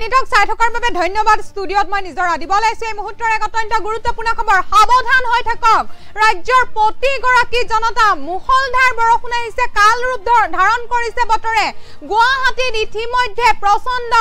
নিটক চাই থকাৰ বাবে ধন্যবাদ। ষ্টুডিঅ'ত মই নিজৰ আদিব লাইছো। এই মুহূৰ্তৰ এক অত্যন্ত গুৰুত্বপূৰ্ণ খবৰ, সাৱধান হৈ থাকক ৰাজ্যৰ প্ৰতিগৰাকী জনতা। মুহলধাৰ বৰষুণ আহিছে, কাল ৰূপ ধাৰণ কৰিছে বতৰে। গুৱাহাটীত ইতিমধ্যে প্ৰচণ্ড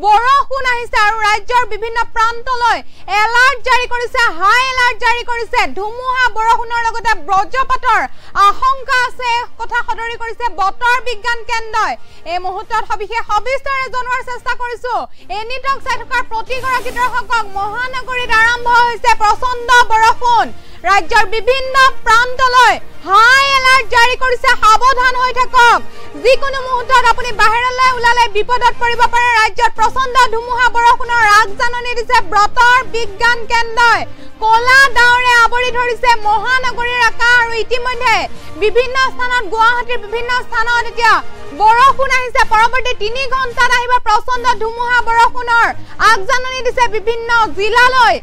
বৰষুণ আহিছে আৰু ৰাজ্যৰ বিভিন্ন প্ৰান্তলৈ এলাৰ্ট জাৰি কৰিছে, হাই এলাৰ্ট জাৰি কৰিছে। ধুমুহা বৰষুণৰ লগতে বজ্ৰপাতৰ আশংকা আছে কথা সদৰি কৰিছে বতৰ বিজ্ঞান কেন্দ্ৰই। এই মুহূৰ্তত সবিস্তাৰে জনোৱাৰ চেষ্টা কৰিছো। এনিটক চাই থকাৰ প্ৰতিগৰাকী দৰ্শকক মহানগৰীত আৰম্ভ হৈছে প্ৰচণ্ড বৰষুণ। ৰাজ্যৰ বিভিন্ন প্ৰান্তলৈ হাই এলাৰ্ট জাৰি কৰিছে, সাৱধান হৈ থাকক। যিকোনো মুহূৰ্তত আপুনি বাহিৰলৈ ওলালে বিপদত পৰিব পাৰে। ৰাজ্যত প্ৰচণ্ড ধুমুহা বৰষুণৰ আগজাননী দিছে বতৰ বিজ্ঞান কেন্দ্ৰই। কলা ডাৱৰে আৱৰি ধৰিছে মহানগৰীৰ আকাশ আৰু ইতিমধ্যে বিভিন্ন স্থানত, গুৱাহাটীৰ বিভিন্ন স্থানত এতিয়া বৰষুণ আহিছে। পৰৱৰ্তী 3 ঘণ্টাত আহিব প্ৰচণ্ড ধুমুহা বৰষুণৰ আগজাননী দিছে বিভিন্ন জিলালৈ।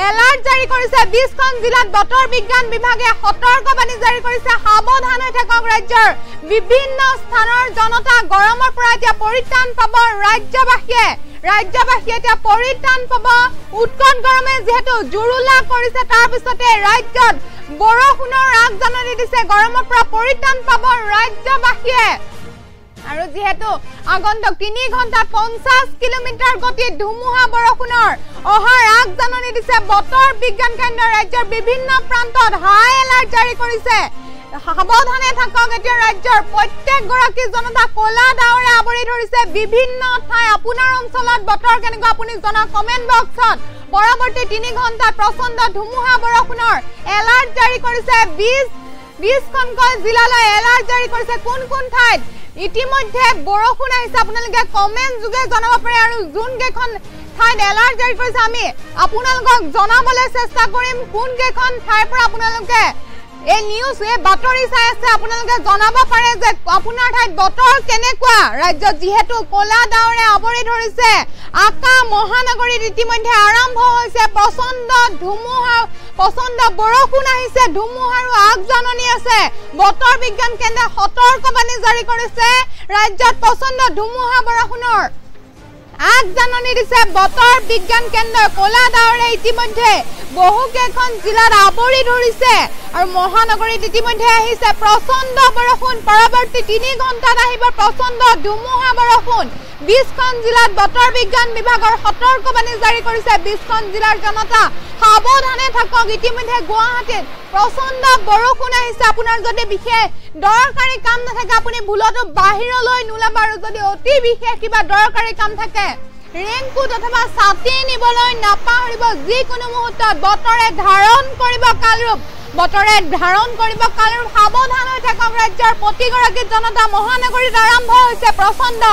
এলাৰ্ট জাৰি কৰিছে 20খন জিলাত বতৰ বিজ্ঞান বিভাগে সতৰ্কবাণী জাৰি কৰিছে, সাৱধান হৈ থাকক ৰাজ্যৰ বিভিন্ন স্থানৰ জনতা। গৰমৰ পৰা এতিয়া পৰিত্ৰাণ পাব ৰাজ্যবাসীয়ে এতিয়া পৰিত্ৰাণ পাব। উৎকট গৰমে যিহেতু জুৰুলা কৰিছে, তাৰ পিছতে ৰাজ্যত বৰষুণৰ আগজাননী দিছে। গৰমৰ পৰা পৰিত্ৰাণ পাব ৰাজ্যবাসীয়ে। আৰু যিহেতু আগন্তুক 3 ঘণ্টাত 50 কিলোমিটাৰ গতিত ধুমুহা বৰষুণৰ অহাৰ আগজাননী দিছে বতৰ বিজ্ঞান কেন্দ্ৰই। ৰাজ্যৰ বিভিন্ন প্ৰান্তত হাই এলাৰ্ট জাৰি কৰিছে, সাৱধানে থাকক এতিয়া ৰাজ্যৰ প্ৰত্যেকগৰাকী জনতা। কলা ডাৱৰে আৱৰি ধৰিছে বিভিন্ন ঠাই। আপোনাৰ অঞ্চলত বতৰ কেনেকুৱা আপুনি জনা কমেণ্ট বক্সত। পৰৱৰ্তী 3 ঘণ্টাত প্ৰচণ্ড ধুমুহা বৰষুণৰ এলাৰ্ট জাৰি কৰিছে 20খনকৈ জিলালৈ এলাৰ্ট জাৰি কৰিছে। কোন কোন ঠাইত ইতিমধ্যে বৰষুণ আহিছে আপোনালোকে কমেণ্ট যোগে জনাব পাৰে। আৰু যোন কেইখন ঠাইত এলাৰ্ট জাৰি কৰিছে আমি আপোনালোকক জনাবলৈ চেষ্টা কৰিম। কোন কেইখন ঠাইৰ পৰা আপোনালোকে এই নিউজ, এই বাতৰি চাই আছে, আপোনালোকে জনাব পাৰে যে আপোনাৰ ঠাইত বতৰ কেনেকুৱা। ৰাজ্যত যিহেতু কলা ডাৱৰে আৱৰি ধৰিছে আকাশ, মহানগৰীত ইতিমধ্যে আৰম্ভ হৈছে প্ৰচণ্ড ধুমুহা, প্ৰচণ্ড বৰষুণ আহিছে, ধুমুহাৰো আগজাননী আছে। বতৰ বিজ্ঞান কেন্দ্ৰই সতৰ্কবাণী জাৰি কৰিছে। ৰাজ্যত প্ৰচণ্ড ধুমুহা বৰষুণৰ আগজাননী দিছে বতৰ বিজ্ঞান কেন্দ্ৰই। কলা ডাৱৰে ইতিমধ্যে বহুকেইখন জিলাত আৱৰি ধৰিছে আৰু মহানগৰীত ইতিমধ্যে আহিছে প্ৰচণ্ড বৰষুণ। পৰৱৰ্তী 3 ঘণ্টাত আহিব প্ৰচণ্ড ধুমুহা বৰষুণ। 20খন জিলাত বতৰ বিজ্ঞান বিভাগৰ সতৰ্কবাণী জাৰি কৰিছে 20খন জিলাৰ জনতা। সাৱধানে থাকক। ইতিমধ্যে গুৱাহাটীত প্ৰচণ্ড বৰষুণ আহিছে। আপোনাৰ যদি বিশেষ দৰকাৰী কাম নাথাকে আপুনি ভুলতো বাহিৰলৈ নোলাব। আৰু যদি অতি বিশেষ কিবা দৰকাৰী কাম থাকে ৰেইনকোট অথবা ছাতি নিবলৈ নাপাহৰিব। যিকোনো মুহূৰ্তত বতৰে ধাৰণ কৰিব কালৰূপ, সাৱধান হৈ থাকক ৰাজ্যৰ প্ৰতিগৰাকী জনতা। মহানগৰীত আৰম্ভ হৈছে প্ৰচণ্ড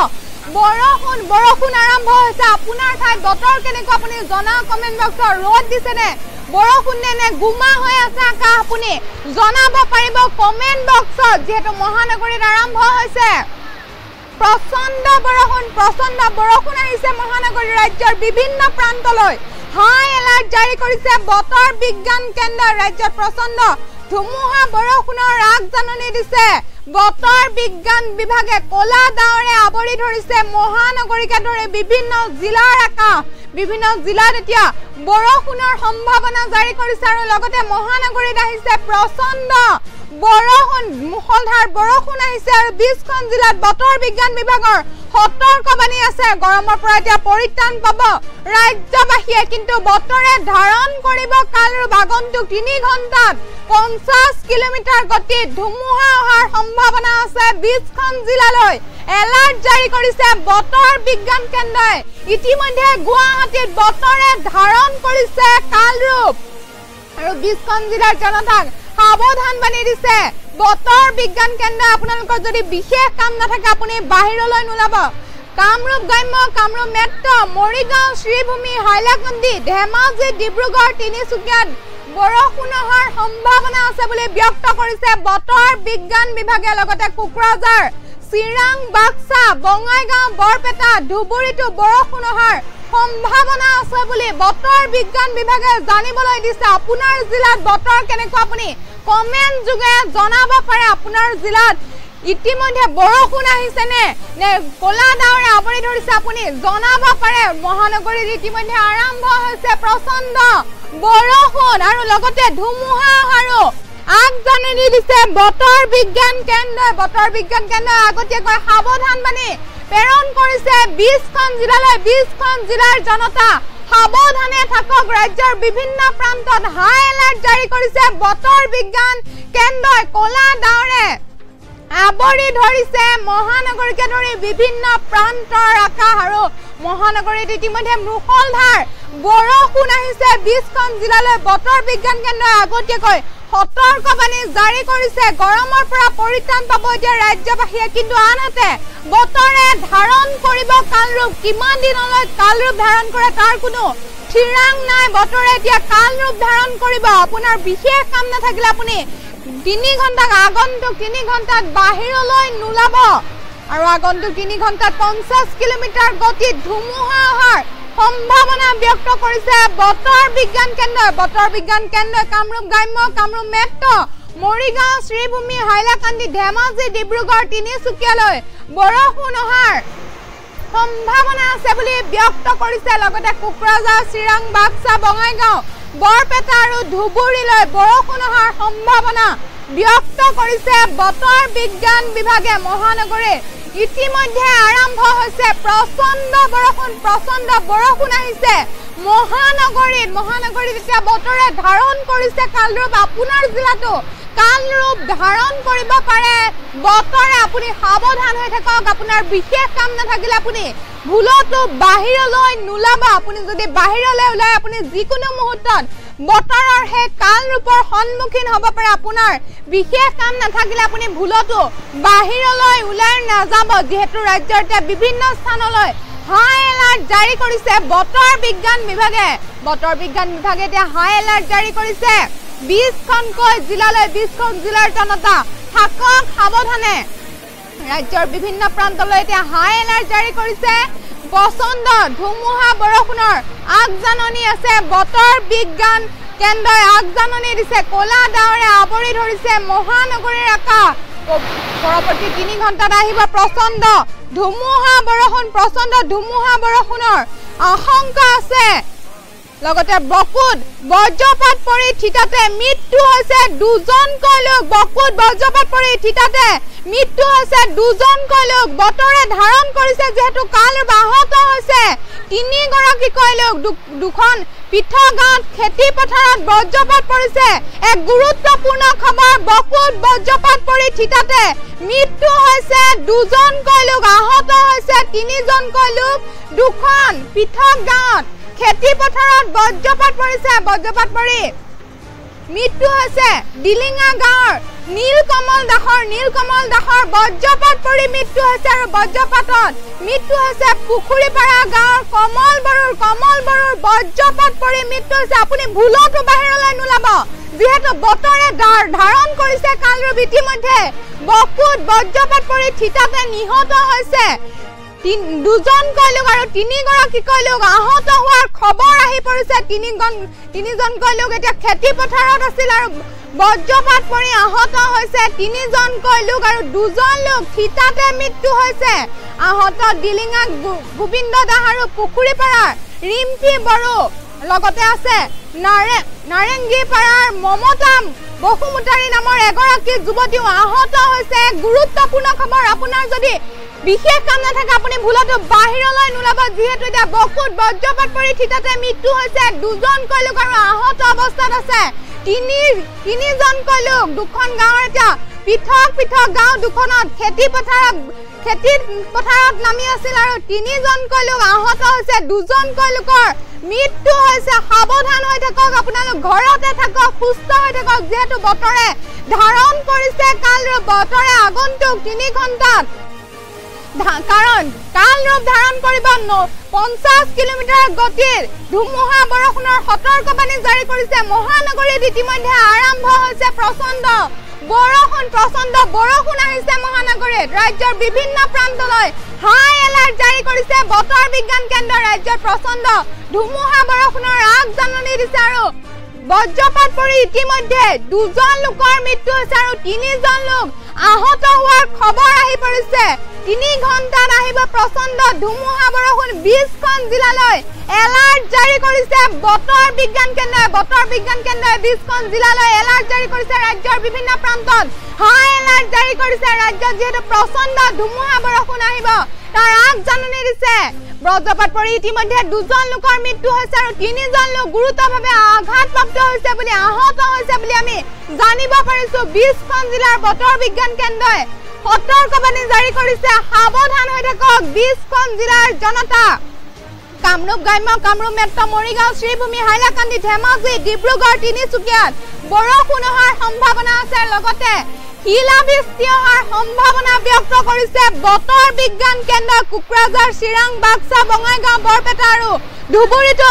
বৰষুণ আৰম্ভ হৈছে। আপোনাৰ ঠাইত বতৰ কেনেকুৱা আপুনি জনা কমেণ্ট বক্সত। ৰ'দ দিছে নে, বৰষুণ নে গুমা হৈ আছে আকাশ, আপুনি জনাব পাৰিব কমেণ্ট বক্সত। যিহেতু মহানগৰীত আৰম্ভ হৈছে প্ৰচণ্ড বৰষুণ আহিছে মহানগৰীৰ ৰাজ্যৰ বিভিন্ন প্ৰান্তলৈ হাই এলাৰ্ট জাৰি কৰিছে বতৰ বিজ্ঞান কেন্দ্ৰই। ৰাজ্যত প্ৰচণ্ড ধুমুহা বৰষুণৰ আগজাননী দিছে বতৰ বিজ্ঞান বিভাগে। কলা ডাৱৰে আৱৰি ধৰিছে মহানগৰীকে ধৰি বিভিন্ন জিলাৰ আকাশ। বিভিন্ন জিলাত এতিয়া বৰষুণৰ সম্ভাৱনা জাৰি কৰিছে আৰু লগতে মহানগৰীত আহিছে প্ৰচণ্ড বৰষুণ, মুহলধাৰ বৰষুণ আহিছে আৰু 20খন জিলাত বতৰ বিজ্ঞান বিভাগৰ সতৰ্কবাণী আছে। গৰমৰ পৰা এতিয়া পৰিত্ৰাণ পাব ৰাজ্যবাসীয়ে, কিন্তু বতৰে ধাৰণ কৰিব কালৰূপ। আগন্তুক 3 ঘণ্টাত 50 কিলোমিটাৰ গতিত ধুমুহা অহাৰ সম্ভাৱনা আছে 20খন জিলালৈ। এলাৰ্ট জাৰি কৰিছে বতৰ বিজ্ঞান কেন্দ্ৰই। ইতিমধ্যে গুৱাহাটীত বতৰে ধাৰণ কৰিছে কালৰূপ আৰু 20খন জিলাৰ জনতাক সাৱধান বাণী দিছে বতৰ বিজ্ঞান কেন্দ্ৰই। আপোনালোকৰ যদি বিশেষ কাম নাথাকে আপুনি বাহিৰলৈ নোলাব। কামৰূপ গ্ৰাম্য, কামৰূপ মেট্ৰ, মৰিগাঁও, শ্ৰীভূমি, হাইলাকান্দি, ধেমাজি, ডিব্ৰুগড়, তিনিচুকীয়াত বৰষুণ অহাৰ সম্ভাৱনা আছে বুলি ব্যক্ত কৰিছে বতৰ বিজ্ঞান বিভাগে। লগতে কোকৰাঝাৰ, চিৰাং, বাক্সা, বঙাইগাঁও, বৰপেটা, ধুবুৰীতো বৰষুণ অহাৰ সম্ভাৱনা আছে বুলি বতৰ বিজ্ঞান বিভাগে জানিবলৈ দিছে। আপোনাৰ জিলাত বতৰ কেনেকুৱা আপুনি কমেণ্ট যোগে জনাব পাৰে। আপোনাৰ জিলাত ইতিমধ্যে বৰষুণ আহিছে নে কলা ডাৱৰে আৱৰি ধৰিছে আপুনি জনাব পাৰে মহানগৰীত ইতিমধ্যে আৰম্ভ হৈছে প্ৰচণ্ড বৰষুণ আৰু লগতে ধুমুহা আৰু আগজাননী দিছে বতৰ বিজ্ঞান কেন্দ্ৰই আগতীয়াকৈ সাৱধানবাণী প্ৰেৰণ কৰিছে 20খন জিলালৈ 20খন জিলাৰ জনতা সাৱধানে থাকক ৰাজ্যৰ বিভিন্ন প্ৰান্তত হাই এলাৰ্ট জাৰি কৰিছে বতৰ বিজ্ঞান কেন্দ্ৰই কলা ডাৱৰে আৱৰি ধৰিছে মহানগৰীকে ধৰি বিভিন্ন প্ৰান্তৰ আকাশ আৰু মহানগৰীত ইতিমধ্যে মুষলধাৰ বৰষুণ আহিছে 20খন জিলালৈ বতৰ বিজ্ঞান কেন্দ্ৰই আগতীয়াকৈ সতৰ্কবাণী জাৰি কৰিছে গৰমৰ পৰা পৰিত্ৰাণ পাব এতিয়া ৰাজ্যবাসীয়ে কিন্তু আনহাতে বতৰে ধাৰণ কৰিব কালৰূপ কিমান দিনলৈ কালৰূপ ধাৰণ কৰে তাৰ কোনো ঠিৰাং নাই বতৰে এতিয়া কালৰূপ ধাৰণ কৰিব আপোনাৰ বিশেষ কাম নাথাকিলে আপুনি 3 ঘণ্টা আগন্তুক 3 ঘণ্টাত বাহিৰলৈ নোলাব আৰু আগন্তুক 3 ঘণ্টাত 50 কিলোমিটাৰ গতিত ধুমুহা অহাৰ সম্ভাৱনা ব্যক্ত কৰিছে বতৰ বিজ্ঞান কেন্দ্ৰই কামৰূপ গ্ৰাম্য কামৰূপ মেট্ৰ মৰিগাঁও শ্ৰীভূমি হাইলাকান্দি ধেমাজি ডিব্ৰুগড় তিনিচুকীয়ালৈ বৰষুণ অহাৰ সম্ভাৱনা আছে বুলি ব্যক্ত কৰিছে লগতে কোকৰাঝাৰ চিৰাং বাক্সা বঙাইগাঁও বৰপেটা আৰু ধুবুৰীলৈ বৰষুণ অহাৰ সম্ভাৱনা ব্যক্ত কৰিছে বতৰ বিজ্ঞান বিভাগে মহানগৰীত ইতিমধ্যে আৰম্ভ হৈছে প্ৰচণ্ড বৰষুণ আহিছে মহানগৰীত এতিয়া বতৰে ধাৰণ কৰিছে কালৰূপ আপোনাৰ জিলাতো কালৰূপ ধাৰণ কৰিব পাৰে বতৰে আপুনি সাৱধান হৈ থাকক আপোনাৰ বিশেষ কাম নাথাকিলে আপুনি ভুলতো বাহিৰলৈ নোলাব আপুনি যদি বাহিৰলৈ ওলাই আপুনি যিকোনো মুহূৰ্তত বতৰৰ হে কালৰূপৰ সন্মুখীন হ'ব পাৰে আপোনাৰ বিশেষ কাম নাথাকিলে আপুনি ভুলতো বাহিৰলৈ ওলাই নাযাব যেহেতু ৰাজ্যৰ বিভিন্ন স্থানলৈ হাই এলাৰ্ট জাৰি কৰিছে বতৰ বিজ্ঞান বিভাগে এতিয়া হাই এলাৰ্ট জাৰি কৰিছে 20খনকৈ জিলালৈ 20খন জিলাৰ জনতা থাকক সাৱধানে ৰাজ্যৰ বিভিন্ন প্ৰান্তলৈ এতিয়া হাই এলাৰ্ট জাৰি কৰিছে প্ৰচণ্ড ধুমুহা বৰষুণৰ আগজাননী আছে বতৰ বিজ্ঞান কেন্দ্ৰই আগজাননী দিছে কলা ডাৱৰে আৱৰি ধৰিছে মহানগৰীৰ আকাশ পৰৱৰ্তী 3 ঘণ্টাত আহিব প্ৰচণ্ড ধুমুহা বৰষুণৰ আশংকা আছে লগতে বজ্ৰপাত পৰি থিতাতে মৃত্যু হৈছে 2জনকৈ লোক বজ্ৰপাত পৰি থিতাতে মৃত্যু হৈছে 2জনকৈ লোক বতৰে ধাৰণ কৰিছে যেহেতু কালৰূপ আহত হৈছে 3গৰাকীকৈ লোক দুখন পৃথক গাঁৱত খেতি পথাৰত বজ্ৰপাত পৰিছে এক গুৰুত্বপূৰ্ণ খবৰ বজ্ৰপাত পৰি থিতাতে মৃত্যু হৈছে 2জনকৈ লোক আহত হৈছে 3জনকৈ লোক দুখন পৃথক গাঁৱত খেতি পথাৰত বজ্ৰপাত পৰি মৃত্যু হৈছে ডিলিঙা গাঁৱৰ নীলকমল দাসৰ বজ্ৰপাত পৰি মৃত্যু হৈছে আৰু বজ্ৰপাতত মৃত্যু হৈছে পুখুৰীপাৰা গাঁৱৰ কমল বৰুৰ বজ্ৰপাত পৰি মৃত্যু হৈছে আপুনি ভুলতো বাহিৰলৈ নোলাব যেহেতু বতৰে ধাৰণ কৰিছে কালৰূপ ইতিমধ্যে বজ্ৰপাত পৰি থিতাতে নিহত হৈছে 2জনকৈ লোক আৰু 3গৰাকীকৈ লোক আহত হোৱাৰ খবৰ আহি পৰিছে 3জনকৈ লোক এতিয়া খেতি পথাৰত আছিল আৰু বজ্ৰপাত পৰি আহত হৈছে 3জনকৈ লোক আৰু 2জন লোক থিতাতে মৃত্যু হৈছে আহত ডিলিঙা গোবিন্দ দাস আৰু পুখুৰীপাৰাৰ ৰিম্পি বড়ো লগতে আছে নাৰেংগীপাৰাৰ মমতা বসুমতাৰী নামৰ এগৰাকী যুৱতীও আহত হৈছে গুৰুত্বপূৰ্ণ খবৰ আপোনাৰ যদি বিশেষ কাম নাথাকে আপুনি ভুলতো বাহিৰলৈ নোলাব যেহেতু এতিয়া বজ্ৰপাত পৰি থিতাতে মৃত্যু হৈছে 2জনকৈ লোক আৰু আহত অৱস্থাত আছে 3জনকৈ লোক দুখন গাঁৱৰ এতিয়া পৃথক গাঁও দুখনত খেতি পথাৰত নামি আছিল আৰু 3জনকৈ লোক আহত হৈছে 2জনকৈ লোকৰ মৃত্যু হৈছে সাৱধান হৈ থাকক আপোনালোক ঘৰতে থাকক সুস্থ হৈ থাকক যেহেতু বতৰে ধাৰণ কৰিছে কালৰূপ বতৰে আগন্তুক 3 ঘণ্টাত কাৰণ কালৰূপ ধাৰণ কৰিব 50 কিলোমিটাৰ গতিৰ ধুমুহা বৰষুণৰ সতৰ্কবাণী জাৰি কৰিছে মহানগৰীত ইতিমধ্যে আৰম্ভ হৈছে প্ৰচণ্ড বৰষুণ আহিছে মহানগৰীত ৰাজ্যৰ বিভিন্ন প্ৰান্তলৈ হাই এলাৰ্ট জাৰি কৰিছে বতৰ বিজ্ঞান কেন্দ্ৰ ৰাজ্যৰ প্ৰচণ্ড ধুমুহা বৰষুণৰ আগজাননী দিছে আৰু বজ্ৰপাত পৰি ইতিমধ্যে 2জন লোকৰ মৃত্যু হৈছে আৰু 3জন লোক আহত হোৱাৰ খবৰ আহি পৰিছে 3 ঘণ্টাত আহিব প্ৰচণ্ড ধুমুহা বৰষুণ 20খন জিলালৈ এলাৰ্ট জাৰি কৰিছে বতৰ বিজ্ঞান কেন্দ্ৰই 20খন জিলালৈ এলাৰ্ট জাৰি কৰিছে ৰাজ্যৰ বিভিন্ন প্ৰান্তত হাই এলাৰ্ট জাৰি কৰিছে ৰাজ্যত যেহেতু প্ৰচণ্ড ধুমুহা বৰষুণ আহিব তাৰ আগজাননী দিছে বজ্ৰপাত পৰি ইতিমধ্যে 2জন লোকৰ মৃত্যু হৈছে আৰু 3জন লোক গুৰুতৰভাৱে আঘাতপ্ৰাপ্ত হৈছে বুলি আহত হৈছে বুলি আমি জানিব পাৰিছো 20খন জিলাৰ বতৰ বিজ্ঞান কেন্দ্ৰই সতৰ্কবাণী জাৰি কৰিছে সাৱধান হৈ থাকক 20খন জিলাৰ জনতা কামৰূপ গ্ৰাম্য কামৰূপ মেট্ৰ মৰিগাঁও শ্ৰীভূমি হাইলাকান্দি ধেমাজি ডিব্ৰুগড় তিনিচুকীয়াত বৰষুণ হোৱাৰ সম্ভাৱনা আছে লগতে শিলাবৃষ্টি হোৱাৰ সম্ভাৱনা ব্যক্ত কৰিছে বতৰ বিজ্ঞান কেন্দ্ৰ কোকৰাঝাৰ চিৰাং বাক্সা বঙাইগাঁও বৰপেটা আৰু ধুবুৰীতো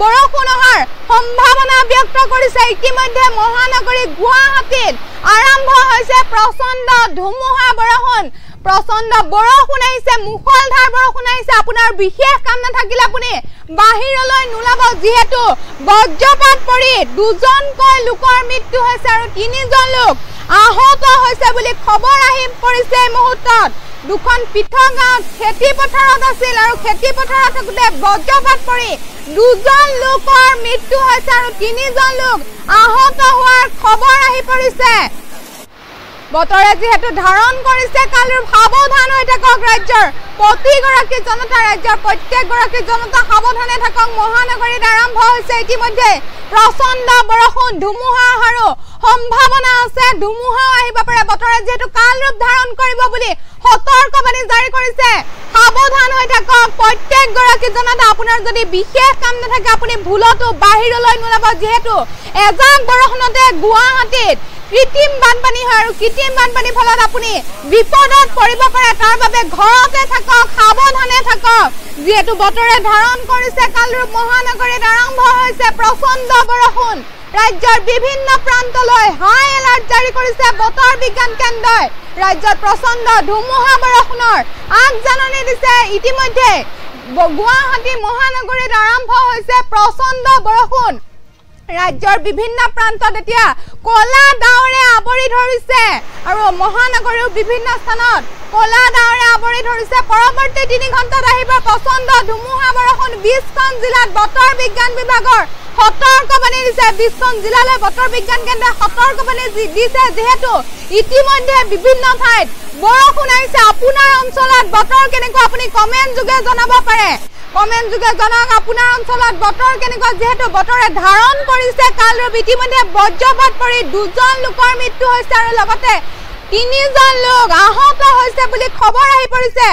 বৰষুণ হোৱাৰ সম্ভাৱনা ব্যক্ত কৰিছে ইতিমধ্যে মহানগৰী গুৱাহাটীত আৰম্ভ হৈছে প্ৰচণ্ড ধুমুহা বৰষুণ প্ৰচণ্ড বৰষুণ আহিছে মুখলধাৰ বৰষুণ আহিছে আপোনাৰ বিশেষ কাম নাথাকিলে আপুনি বাহিৰলৈ নোলাব যিহেতু বজ্ৰপাত পৰি 2জনকৈ লোকৰ মৃত্যু হৈছে আৰু 3জন লোক আহত হৈছে বুলি খবৰ আহি পৰিছে এই মুহূৰ্তত 2খন পৃথক গাঁৱত খেতি পথাৰত আছিল আৰু খেতি পথাৰত থাকোঁতে বজ্ৰপাত পৰি 2জন লোকৰ মৃত্যু হৈছে আৰু 3জন লোক আহত হোৱাৰ খবৰ আহি পৰিছে বতৰে যেহেতু ধাৰণ কৰিছে কালিৰ সাৱধান হৈ থাকক ৰাজ্যৰ প্ৰতিগৰাকী জনতা ৰাজ্যৰ প্ৰত্যেকগৰাকী জনতা সাৱধানে থাকক মহানগৰীত আৰম্ভ হৈছে ইতিমধ্যে প্ৰচণ্ড বৰষুণ ধুমুহা আৰু সম্ভাৱনা আছে ধুমুহা আহিব পাৰে বতৰে যেহেতু কাল ৰূপ ধাৰণ কৰিব বুলি সতৰ্কবাণী জাৰি কৰিছে সাৱধান হৈ থাকক প্ৰত্যেকগৰাকী জনতা আপোনাৰ যদি বিশেষ কাম নাথাকে আপুনি ভুলতো বাহিৰলৈ নোলাব যিহেতু এজাক বৰষুণতে গুৱাহাটীত কৃত্ৰিম বানপানী হয় আৰু কৃত্ৰিম বানপানীৰ ফলত আপুনি বিপদত পৰিব পাৰে তাৰ বাবে ঘৰতে থাকক সাৱধানে থাকক যেহেতু বতৰে ধাৰণ কৰিছে কালৰূপ মহানগৰীত আৰম্ভ হৈছে প্ৰচণ্ড বৰষুণ ৰাজ্যৰ বিভিন্ন প্ৰান্তলৈ হাই এলাৰ্ট জাৰি কৰিছে বতৰ বিজ্ঞান কেন্দ্ৰই ৰাজ্যত প্ৰচণ্ড ধুমুহা বৰষুণৰ আগজাননী দিছে ইতিমধ্যে গুৱাহাটী মহানগৰীত আৰম্ভ হৈছে প্ৰচণ্ড বৰষুণ ৰাজ্যৰ বিভিন্ন প্ৰান্তত এতিয়া কলা ডাৱৰে আৱৰি ধৰিছে আৰু মহানগৰীৰ বিভিন্ন স্থানত কলা ডাৱৰে আৱৰি ধৰিছে পৰৱৰ্তী 3 ঘণ্টাত আহিব প্ৰচণ্ড ধুমুহা বৰষুণ 20খন জিলাত বতৰ বিজ্ঞান বিভাগৰ সতৰ্কবাণী দিছে 20খন জিলালৈ বতৰ বিজ্ঞান কেন্দ্ৰই সতৰ্কবাণী দিছে যেহেতু ইতিমধ্যে বিভিন্ন ঠাইত বৰষুণ আহিছে আপোনাৰ অঞ্চলত বতৰ কেনেকুৱা আপুনি কমেন্ট যোগে জনাব পাৰে কমেন্ট যোগে জনাওক আপোনাৰ অঞ্চলত বতৰ কেনেকুৱা যেহেতু বতৰে ধাৰণ কৰিছে কালৰূপ ইতিমধ্যে বজ্ৰপাত পৰি 2জন লোকৰ মৃত্যু হৈছে আৰু লগতে 3জন লোক আহত হৈছে বুলি খবৰ আহি পৰিছে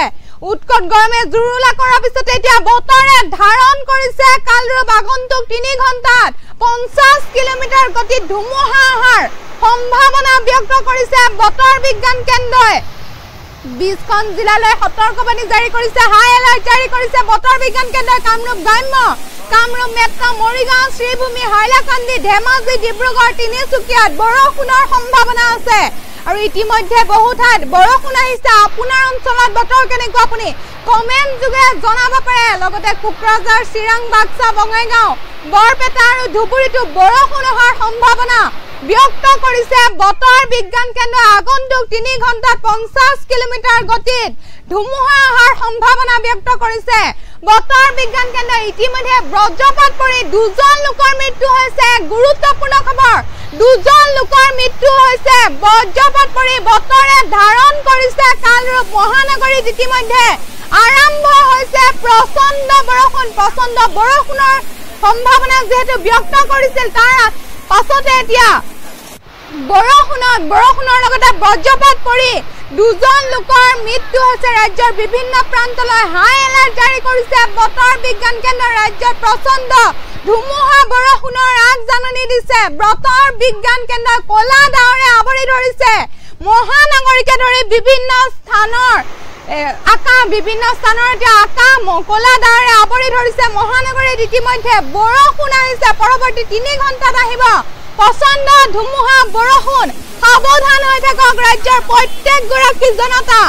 উৎকট গৰমে জুৰুলা কৰাৰ পিছতে এতিয়া বতৰে ধাৰণ কৰিছে কালৰূপ আগন্তুক 3 ঘণ্টাত 50 কিলোমিটাৰ গতিত ধুমুহা অহাৰ সম্ভাৱনা ব্যক্ত কৰিছে বতৰ বিজ্ঞান কেন্দ্ৰই 20খন জিলালৈ সতৰ্কবাণী জাৰি কৰিছে হাই এলাৰ্ট জাৰি কৰিছে বতৰ বিজ্ঞান কেন্দ্ৰই কামৰূপ গ্ৰাম্য কামৰূপ মেট্ৰ মৰিগাঁও শ্ৰীভূমি হাইলাকান্দি ধেমাজি ডিব্ৰুগড় তিনিচুকীয়াত বৰষুণৰ সম্ভাৱনা আছে আৰু ইতিমধ্যে বহু ঠাইত বৰষুণ আহিছে আপোনাৰ অঞ্চলত বতৰ কেনেকুৱা আপুনি কমেন্ট যোগে জনাব পাৰে লগতে কোকৰাঝাৰ চিৰাং বাক্সা বঙাইগাঁও বৰপেটা আৰু ধুবুৰীতো বৰষুণ হোৱাৰ সম্ভাৱনা ব্যক্ত কৰিছে বতৰ বিজ্ঞান কেন্দ্ৰ আগন্তুক 3 ঘণ্টাত 50 কিলোমিটাৰ গতিত ধুমুহা অহাৰ সম্ভাৱনা ব্যক্ত কৰিছে বতৰ বিজ্ঞান কেন্দ্ৰ ইতিমধ্যে বজ্ৰপাত পৰি 2জন লোকৰ মৃত্যু হৈছে গুৰুত্বপূৰ্ণ খবৰ 2জন লোকৰ মৃত্যু হৈছে বজ্ৰপাত পৰি বতৰে ধাৰণ কৰিছে কালৰূপ মহানগৰীত ইতিমধ্যে আৰম্ভ হৈছে প্ৰচণ্ড বৰষুণৰ সম্ভাৱনা যেহেতু ব্যক্ত কৰিছিল তাৰ পাছতে এতিয়া বৰষুণৰ লগতে বজ্ৰপাত পৰি 2জন লোকৰ মৃত্যু হৈছে ৰাজ্যৰ বিভিন্ন প্ৰান্তলৈ হাই এলাৰ্ট জাৰি কৰিছে বতৰ বিজ্ঞান কেন্দ্ৰ ৰাজ্যৰ প্ৰচণ্ড ধুমুহা বৰষুণৰ আগজাননী দিছে বতৰ বিজ্ঞান কেন্দ্ৰ কলা ডাৱৰে আৱৰি ধৰিছে মহানগৰীকে ধৰি বিভিন্ন স্থানৰ এতিয়া কলা ডাৱৰে আৱৰি ধৰিছে মহানগৰীত ইতিমধ্যে বৰষুণ আহিছে পৰৱৰ্তী 3 ঘণ্টাত আহিব প্ৰচণ্ড ধুমুহা বৰষুণ সাৱধান হৈ থাকক ৰাজ্যৰ প্ৰত্যেকগৰাকী জনতা